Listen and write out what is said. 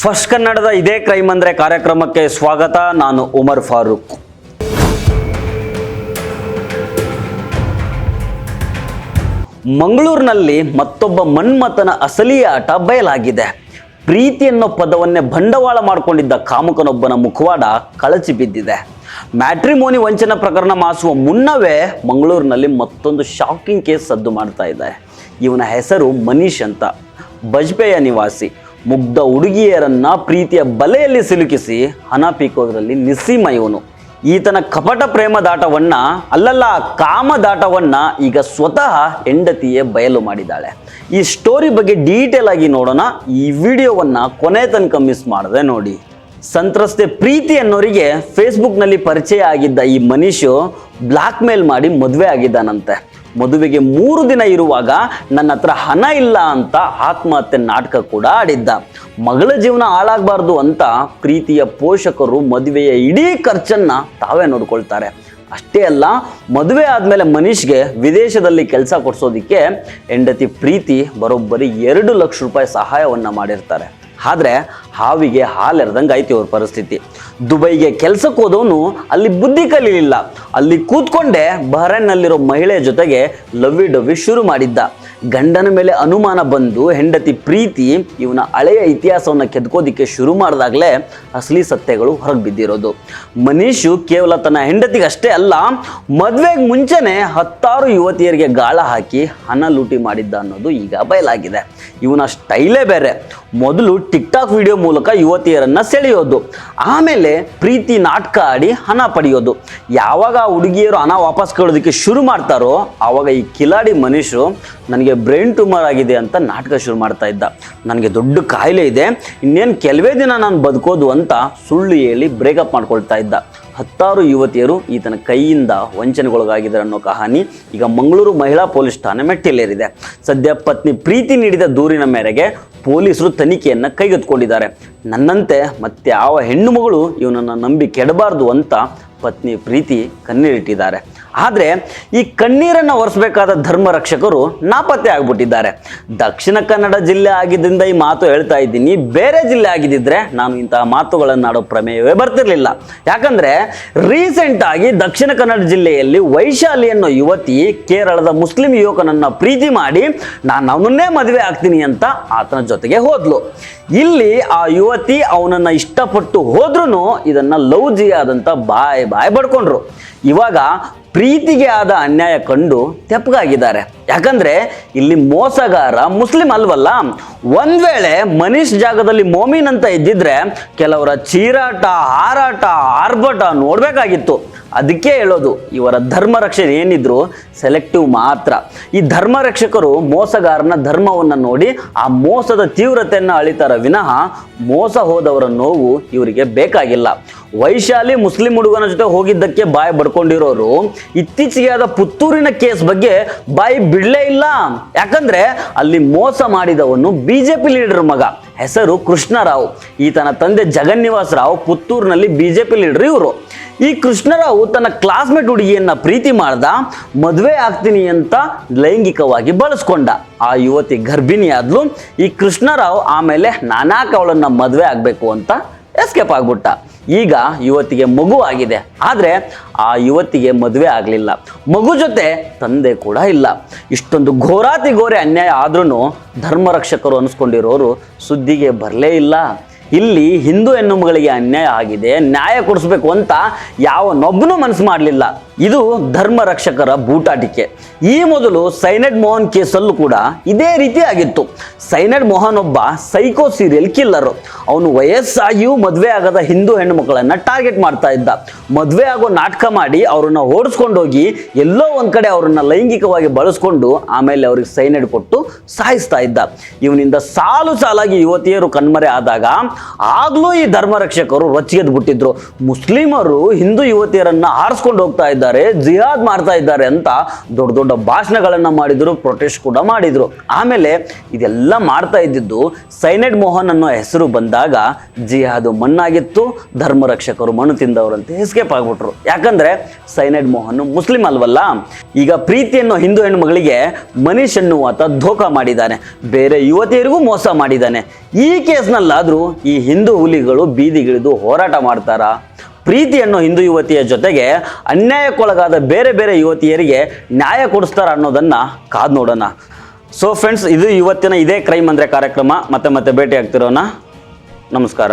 First ಕನ್ನಡದ ಇದೇ crime ಅಂದ್ರೆ ಕಾರ್ಯಕ್ರಮಕ್ಕೆ ಸ್ವಾಗತ. ನಾನು ಉಮರ್ ಫಾರೂಕ್. ಮಂಗಳೂರಿನಲ್ಲಿ ಮತ್ತೊಬ್ಬ ಮನ್ಮಥನ ಅಸಲಿ ಆಟ ಬಯಲಾಗಿದೆ. ಪ್ರೀತಿ ಅನ್ನೋ ಪದವನ್ನೇ ಬಂಡವಾಳ ಮಾಡಿಕೊಂಡಿದ್ದ ಕಾಮುಕನೊಬ್ಬನ ಮುಖವಾಡ ಕಳಚಿ ಬಿದ್ದಿದೆ. ಮ್ಯಾಟ್ರಿಮೋನಿ ವಂಚನಾ ಪ್ರಕರಣ ಮಾಸುವ ಮುನ್ನವೇ ಮಂಗಳೂರಿನಲ್ಲಿ ಮತ್ತೊಂದು ಶಾಕಿಂಗ್ ಕೇಸ್ ಸದ್ದು ಮಾಡ್ತಾ ಇದೆ. ಇವನ ಹೆಸರು ಮನೀಶ್ ಅಂತ, ಬಜ್ಪೆಯ ನಿವಾಸಿ. ಮುಗ್ಧ ಹುಡುಗಿಯರನ್ನ ಪ್ರೀತಿಯ ಬಲೆಯಲ್ಲಿ ಸಿಲುಕಿಸಿ ಹಣ ಪೀಕೋದ್ರಲ್ಲಿ ನಿಸ್ಸೀಮ ಇವನು. ಈತನ ಕಪಟ ಪ್ರೇಮದಾಟವನ್ನ ಕಾಮದಾಟವನ್ನ ಈಗ ಸ್ವತಃ ಹೆಂಡತಿಯೇ ಬಯಲು ಮಾಡಿದ್ದಾಳೆ. ಈ ಸ್ಟೋರಿ ಬಗ್ಗೆ ಡೀಟೇಲ್ ಆಗಿ ನೋಡೋಣ. ಈ ವಿಡಿಯೋವನ್ನ ಕೊನೆ ತನಕ ಮಿಸ್ ಮಾಡದೆ ನೋಡಿ. ಸಂತ್ರಸ್ತೆ ಪ್ರೀತಿ ಅನ್ನೋರಿಗೆ ಫೇಸ್ಬುಕ್ನಲ್ಲಿ ಪರಿಚಯ ಆಗಿದ್ದ ಈ ಮನೀಶು ಬ್ಲಾಕ್ ಮೇಲ್ ಮಾಡಿ ಮದುವೆ ಆಗಿದ್ದಾನಂತೆ. ಮದುವೆಗೆ 3 ದಿನ ಇರುವಾಗ ನನ್ನ ಹತ್ರ ಹಣ ಇಲ್ಲ ಅಂತ ಆತ್ಮಹತ್ಯೆ ನಾಟಕ ಕೂಡ ಆಡಿದ್ದ. ಮಗಳ ಜೀವನ ಹಾಳಾಗಬಾರ್ದು ಅಂತ ಪ್ರೀತಿಯ ಪೋಷಕರು ಮದುವೆಯ ಇಡೀ ಖರ್ಚನ್ನ ತಾವೇ ನೋಡ್ಕೊಳ್ತಾರೆ. ಅಷ್ಟೇ ಅಲ್ಲ, ಮದುವೆ ಆದಮೇಲೆ ಮನೀಶ್ಗೆ ವಿದೇಶದಲ್ಲಿ ಕೆಲಸ ಕೊಡಿಸೋದಕ್ಕೆ ಹೆಂಡತಿ ಪ್ರೀತಿ ಬರೋಬ್ಬರಿ 2 ಲಕ್ಷ ರೂಪಾಯಿ ಸಹಾಯವನ್ನು ಮಾಡಿರ್ತಾರೆ. ಆದರೆ ಹಾವಿಗೆ ಹಾಲೆರೆದಂಗೆ ಆಯ್ತು ಅವ್ರ ಪರಿಸ್ಥಿತಿ. ದುಬೈಗೆ ಕೆಲಸಕ್ಕೆ ಹೋದವನು ಅಲ್ಲಿ ಬುದ್ಧಿ ಕಲೀಲಿಲ್ಲ. ಅಲ್ಲಿ ಕೂತ್ಕೊಂಡೇ ಬಹ್ರೈನ್ನಲ್ಲಿರೋ ಮಹಿಳೆಯ ಜೊತೆಗೆ ಲವ್ವಿ ಡವ್ವಿ ಶುರು ಮಾಡಿದ್ದ. ಗಂಡನ ಮೇಲೆ ಅನುಮಾನ ಬಂದು ಹೆಂಡತಿ ಪ್ರೀತಿ ಇವನ ಹಳೆಯ ಇತಿಹಾಸವನ್ನು ಕೆದ್ಕೋದಿಕ್ಕೆ ಶುರು ಮಾಡಿದಾಗಲೇ ಅಸಲಿ ಸತ್ಯಗಳು ಹೊರಗೆ ಬಿದ್ದಿರೋದು. ಮನೀಶು ಕೇವಲ ತನ್ನ ಹೆಂಡತಿಗೆ ಅಷ್ಟೇ ಅಲ್ಲ, ಮದುವೆಗೆ ಮುಂಚೆನೆ 10 ಯುವತಿಯರಿಗೆ ಗಾಳ ಹಾಕಿ ಹಣ ಲೂಟಿ ಮಾಡಿದ್ದ ಅನ್ನೋದು ಈಗ ಬಯಲಾಗಿದೆ. ಇವನ ಸ್ಟೈಲೇ ಬೇರೆ. ಮೊದಲು ಟಿಕ್ಟಾಕ್ ವಿಡಿಯೋ ಮೂಲಕ ಯುವತಿಯರನ್ನ ಸೆಳೆಯೋದು, ಆಮೇಲೆ ಪ್ರೀತಿ ನಾಟಕ ಆಡಿ ಹಣ ಪಡೆಯೋದು. ಯಾವಾಗ ಆ ಹುಡುಗಿಯರು ಹಣ ವಾಪಸ್ ಕೊಡೋದಕ್ಕೆ ಶುರು ಮಾಡ್ತಾರೋ ಆವಾಗ ಈ ಕಿಲಾಡಿ ಮನೀಶು ನನಗೆ ಬ್ರೈನ್ ಟ್ಯೂಮರ್ ಆಗಿದೆ ಅಂತ ನಾಟಕ ಶುರು ಮಾಡ್ತಾ ಇದ್ದ. ನನಗೆ ದೊಡ್ಡ ಕಾಯಿಲೆ ಇದೆ, ಇನ್ನೇನು ಕೆಲವೇ ದಿನ ನಾನು ಬದುಕೋದು ಅಂತ ಸುಳ್ಳು ಹೇಳಿ ಬ್ರೇಕಪ್ ಮಾಡ್ಕೊಳ್ತಾ ಇದ್ದ. 10 ಯುವತಿಯರು ಈತನ ಕೈಯಿಂದ ವಂಚನೆಗೊಳಗಾಗಿದ್ದಾರೆ ಅನ್ನೋ ಕಹಾನಿ ಈಗ ಮಂಗಳೂರು ಮಹಿಳಾ ಪೊಲೀಸ್ ಠಾಣೆ ಮೆಟ್ಟಿಲೇರಿದೆ. ಸದ್ಯ ಪತ್ನಿ ಪ್ರೀತಿ ನೀಡಿದ ದೂರಿನ ಮೇರೆಗೆ ಪೊಲೀಸರು ತನಿಖೆಯನ್ನು ಕೈಗೆತ್ತಿಕೊಂಡಿದ್ದಾರೆ. ನನ್ನಂತೆ ಮತ್ತೆ ಯಾವ ಹೆಣ್ಣು ಮಗಳು ಇವನನ್ನು ನಂಬಿ ಕೆಡಬಾರ್ದು ಅಂತ ಪತ್ನಿ ಪ್ರೀತಿ ಕಣ್ಣೀರಿಟ್ಟಿದ್ದಾರೆ. ಆದರೆ ಈ ಕಣ್ಣೀರನ್ನು ಒರೆಸಬೇಕಾದ ಧರ್ಮ ರಕ್ಷಕರು ನಾಪತ್ತೆ ಆಗ್ಬಿಟ್ಟಿದ್ದಾರೆ. ದಕ್ಷಿಣ ಕನ್ನಡ ಜಿಲ್ಲೆ ಆಗಿದ್ದರಿಂದ ಈ ಮಾತು ಹೇಳ್ತಾ ಇದ್ದೀನಿ. ಬೇರೆ ಜಿಲ್ಲೆ ಆಗಿದ್ದಿದ್ರೆ ನಾನು ಇಂತಹ ಮಾತುಗಳನ್ನು ಆಡೋ ಪ್ರಮೇಯವೇ ಬರ್ತಿರ್ಲಿಲ್ಲ. ಯಾಕಂದ್ರೆ ರೀಸೆಂಟ್ ಆಗಿ ದಕ್ಷಿಣ ಕನ್ನಡ ಜಿಲ್ಲೆಯಲ್ಲಿ ವೈಶಾಲಿ ಅನ್ನೋ ಯುವತಿ ಕೇರಳದ ಮುಸ್ಲಿಂ ಯುವಕನನ್ನ ಪ್ರೀತಿ ಮಾಡಿ ನಾನು ಅವನನ್ನೇ ಮದುವೆ ಆಗ್ತೀನಿ ಅಂತ ಆತನ ಜೊತೆಗೆ ಹೋದ್ಲು. ಇಲ್ಲಿ ಆ ಯುವತಿ ಅವನನ್ನ ಇಷ್ಟಪಟ್ಟು ಹೋದ್ರೂ ಇದನ್ನ ಲವ್ ಜಿಯಾದಂತ ಬಾಯ್ ಬಡ್ಕೊಂಡ್ರು. ಇವಾಗ ಪ್ರೀತಿಗೆ ಆದ ಅನ್ಯಾಯ ಕಂಡು ತೆಪ್ಪಗಾಗಿದ್ದಾರೆ. ಯಾಕಂದ್ರೆ ಇಲ್ಲಿ ಮೋಸಗಾರ ಮುಸ್ಲಿಂ ಅಲ್ವಲ್ಲ. ಒಂದ್ ವೇಳೆ ಮನೀಶ್ ಜಾಗದಲ್ಲಿ ಮೋಮಿನ್ ಅಂತ ಇದ್ದಿದ್ರೆ ಕೆಲವರ ಚೀರಾಟ, ಹಾರಾಟ, ಆರ್ಭಟ ನೋಡ್ಬೇಕಾಗಿತ್ತು. ಅದಕ್ಕೆ ಹೇಳೋದು, ಇವರ ಧರ್ಮ ರಕ್ಷಣೆ ಏನಿದ್ರು ಸೆಲೆಕ್ಟಿವ್ ಮಾತ್ರ. ಈ ಧರ್ಮ ರಕ್ಷಕರು ಮೋಸಗಾರನ ಧರ್ಮವನ್ನು ನೋಡಿ ಆ ಮೋಸದ ತೀವ್ರತೆಯನ್ನು ಅಳಿತಾರ ವಿನಃ ಮೋಸ ಹೋದವರ ನೋವು ಇವರಿಗೆ ಬೇಕಾಗಿಲ್ಲ. ವೈಶಾಲಿ ಮುಸ್ಲಿಂ ಹುಡುಗನ ಜೊತೆ ಹೋಗಿದ್ದಕ್ಕೆ ಬಾಯಿ ಬಡ್ಕೊಂಡಿರೋರು ಇತ್ತೀಚೆಗೆ ಆದ ಪುತ್ತೂರಿನ ಕೇಸ್ ಬಗ್ಗೆ ಬಾಯಿ ಬಿಡ್ಲೇ ಇಲ್ಲ. ಯಾಕಂದ್ರೆ ಅಲ್ಲಿ ಮೋಸ ಮಾಡಿದವನು ಬಿಜೆಪಿ ಲೀಡರ್ ಮಗ, ಹೆಸರು ಕೃಷ್ಣರಾವ್. ಈತನ ತಂದೆ ಜಗನ್ನಿವಾಸ್ ರಾವ್ ಪುತ್ತೂರಿನಲ್ಲಿ ಬಿಜೆಪಿ ಲೀಡರ್ ಇವರು. ಈ ಕೃಷ್ಣರಾವ್ ತನ್ನ ಕ್ಲಾಸ್ಮೇಟ್ ಹುಡುಗಿಯನ್ನ ಪ್ರೀತಿ ಮಾಡ್ದ, ಮದುವೆ ಆಗ್ತೀನಿ ಅಂತ ಲೈಂಗಿಕವಾಗಿ ಬಳಸ್ಕೊಂಡ. ಆ ಯುವತಿ ಗರ್ಭಿಣಿ ಆದ್ಲು. ಈ ಕೃಷ್ಣರಾವ್ ಆಮೇಲೆ ನಾನಾಕ ಅವಳನ್ನ ಮದುವೆ ಆಗ್ಬೇಕು ಅಂತ ಎಸ್ಕೇಪ್ ಆಗ್ಬಿಟ್ಟ. ಈಗ ಯುವತಿಗೆ ಮಗು ಆಗಿದೆ, ಆದರೆ ಆ ಯುವತಿಗೆ ಮದುವೆ ಆಗಲಿಲ್ಲ. ಮಗು ಜೊತೆ ತಂದೆ ಕೂಡ ಇಲ್ಲ. ಇಷ್ಟೊಂದು ಘೋರಾತಿ ಘೋರೆ ಅನ್ಯಾಯ ಆದ್ರೂ ಧರ್ಮ ರಕ್ಷಕರು ಅನಿಸ್ಕೊಂಡಿರೋರು ಸುದ್ದಿಗೆ ಬರಲೇ ಇಲ್ಲ. ಇಲ್ಲಿ ಹಿಂದೂ ಹೆಣ್ಣುಮಗಳಿಗೆ ಅನ್ಯಾಯ ಆಗಿದೆ, ನ್ಯಾಯ ಕೊಡಿಸ್ಬೇಕು ಅಂತ ಯಾವನೊಬ್ಬನೂ ಮನಸ್ಸು ಮಾಡಲಿಲ್ಲ. ಇದು ಧರ್ಮ ರಕ್ಷಕರ ಬೂಟಾಟಿಕೆ. ಈ ಮೊದಲು ಸೈನಡ್ ಮೋಹನ್ ಕೇಸಲ್ಲೂ ಕೂಡ ಇದೇ ರೀತಿ ಆಗಿತ್ತು. ಸೈನಡ್ ಮೋಹನ್ ಒಬ್ಬ ಸೈಕೋ ಸೀರಿಯಲ್ ಕಿಲ್ಲರು. ಅವನು ವಯಸ್ಸಾಗಿಯೂ ಮದುವೆ ಆಗದ ಹಿಂದೂ ಹೆಣ್ಣು ಮಕ್ಕಳನ್ನ ಟಾರ್ಗೆಟ್ ಮಾಡ್ತಾ ಇದ್ದ. ಮದುವೆ ಆಗೋ ನಾಟಕ ಮಾಡಿ ಅವ್ರನ್ನ ಓಡಿಸ್ಕೊಂಡೋಗಿ ಎಲ್ಲೋ ಒಂದ್ ಕಡೆ ಅವ್ರನ್ನ ಲೈಂಗಿಕವಾಗಿ ಬಳಸ್ಕೊಂಡು ಆಮೇಲೆ ಅವ್ರಿಗೆ ಸೈನಡ್ ಕೊಟ್ಟು ಸಾಯಿಸ್ತಾ ಇದ್ದ. ಇವನಿಂದ ಸಾಲಾಗಿ ಯುವತಿಯರು ಕಣ್ಮರೆ ಆದಾಗ ಆಗ್ಲೂ ಈ ಧರ್ಮ ರಕ್ಷಕರು ರೊಚ್ಚಿಗೆದ್ದು ಬಿಟ್ಟಿದ್ರು. ಮುಸ್ಲಿಮರು ಹಿಂದೂ ಯುವತಿಯರನ್ನ ಆರಿಸ್ಕೊಂಡು ಹೋಗ್ತಾ ಇದ್ದಾರೆ, ಇದ್ದಾರೆ, ಜಿಹಾದ್ ಮಾಡ್ತಾ ಇದ್ದಾರೆ ಅಂತ ದೊಡ್ಡ ದೊಡ್ಡ ಭಾಷಣಗಳನ್ನು ಮಾಡಿದ್ರು, ಪ್ರೊಟೆಸ್ಟ್ ಕೂಡ ಮಾಡಿದ್ರು. ಆಮೇಲೆ ಇದೆಲ್ಲ ಮಾಡ್ತಾ ಇದ್ದಿದ್ದು ಸೈನೈಡ್ ಮೋಹನ್ ಅನ್ನೋ ಹೆಸರು ಬಂದಾಗ ಜಿಹಾದ್ ಮಣ್ಣಾಗಿತ್ತು, ಧರ್ಮ ರಕ್ಷಕರು ಮಣ್ಣು ತಿಂದವರಂತೆ ಎಸ್ಕೇಪ್ ಆಗ್ಬಿಟ್ರು. ಯಾಕಂದ್ರೆ ಸೈನೈಡ್ ಮೋಹನ್ ಮುಸ್ಲಿಂ ಅಲ್ವಲ್ಲ. ಈಗ ಪ್ರೀತಿ ಅನ್ನೋ ಹಿಂದೂ ಹೆಣ್ಣು ಮಗಳಿಗೆ ಮನೀಶ್ ಎನ್ನುವಾತ ಧೋಖಾ ಮಾಡಿದ್ದಾನೆ, ಬೇರೆ ಯುವತಿಯರಿಗೂ ಮೋಸ ಮಾಡಿದ್ದಾನೆ. ಈ ಕೇಸ್ನಲ್ಲಾದ್ರೂ ಈ ಹಿಂದೂ ಹುಲಿಗಳು ಬೀದಿಗಿಳಿದು ಹೋರಾಟ ಮಾಡ್ತಾರಾ? ಪ್ರೀತಿ ಅನ್ನೋ ಹಿಂದೂ ಯುವತಿಯ ಜೊತೆಗೆ ಅನ್ಯಾಯಕ್ಕೊಳಗಾದ ಬೇರೆ ಬೇರೆ ಯುವತಿಯರಿಗೆ ನ್ಯಾಯ ಕೊಡಿಸ್ತಾರ ಅನ್ನೋದನ್ನ ಕಾದ್ ನೋಡೋಣ. ಸೊ ಫ್ರೆಂಡ್ಸ್, ಇದು ಇವತ್ತಿನ ಇದೇ ಕ್ರೈಮ್ ಅಂದ್ರೆ ಕಾರ್ಯಕ್ರಮ. ಮತ್ತೆ ಭೇಟಿ ಆಗ್ತಿರೋಣ. ನಮಸ್ಕಾರ.